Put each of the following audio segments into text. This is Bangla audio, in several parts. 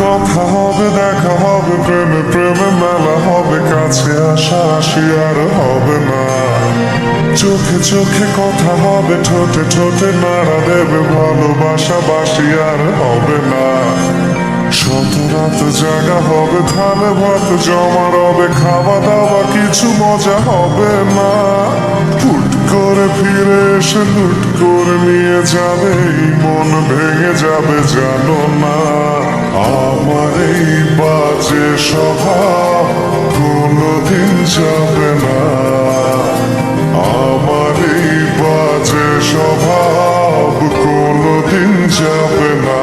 কথা হবে, দেখা হবে, প্রেমে প্রেমে মেলা হবে, কাছে আসা আসি আর হবে না। চোখে চোখে কথা হবে, ঠোঁটে ঠোঁটে নাড়া দেবে, ভালোবাসা বাসি আর হবে না। শত রাত জাগা হবে, থালে ভাত জমা রবে, খাওয়া দাওয়া কিছু মজা হবে না। হুট করে ফিরে এসে লুট করে নিয়ে যাবে, এই মন ভেঙে যাবে জানো না। আমার এই বাজে স্বভাব কোনোদিন যাবে না। আমার এই বাজে স্বভাব কোনোদিন যাবে না।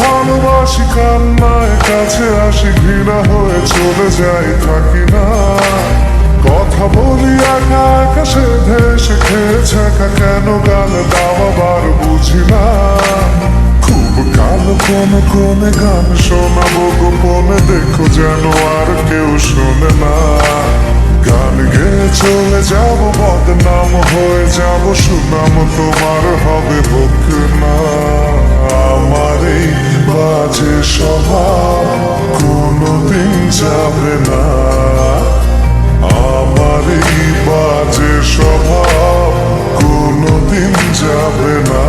ভালোবাসি কান্নায় কাছে আসি, ঘৃণা হয়ে চলে যাই থাকি না। কথা বলি একা একা, সে ভেসে খেয়েছে একা, কেন গান দাওয়াবার বুঝি না। খুব কালো কোনে কোনে গান শোনাবো গোপনে, দেখো যেন আর কেউ শোনে না। গান গেয়ে চলে যাব, বদনাম হয়ে যাব, সুনাম তোমার হবে হোক না। আমার এই বাজে স্বভাব কোনোদিন যাবে না। আমার এই বাজে স্বভাব কোনোদিন যাবে না।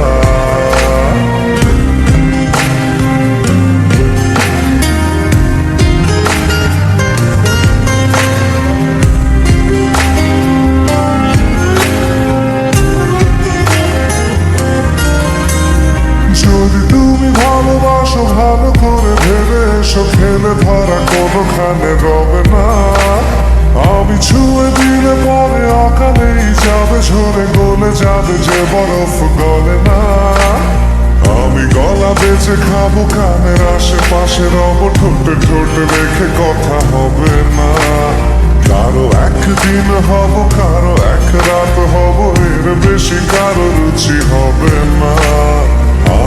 যদি তুমি ভালোবাসো ভালো করে ভেবে এসো, খেলে ধরা কোনোখানে রবে না। আমি ছুঁয়ে দিলে পরে অকালেই যাবে, ঝরে গলে যাবে যে বরফ গলে না। আমি গলা বেঁচে খাবো, কানের আশেপাশে রব, ঠোঁটে ঠোঁটে রেখে কথা হবে না। কারো একদিন হব, কারো এক রাত হব, এর বেশি কারো রুচি হবে না।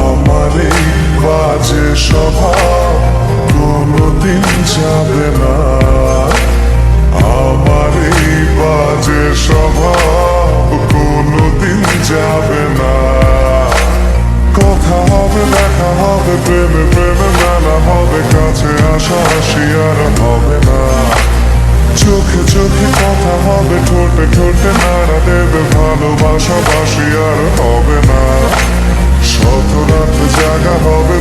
আমার এই বাজে স্বভাব কোনোদিন যাবে না। আমার এই বাজে স্বভাব কোনোদিন যাবে না। কথা হবে, দেখা হবে, প্রেমে প্রেমে মেলা হবে, কাছে আসা আসি আর হবে না। চোখে চোখে কথা হবে, ঠোঁটে ঠোঁটে নাড়া দেবে, ভালোবাসা বাসি আর হবে না। শত রাত জাগা হবে।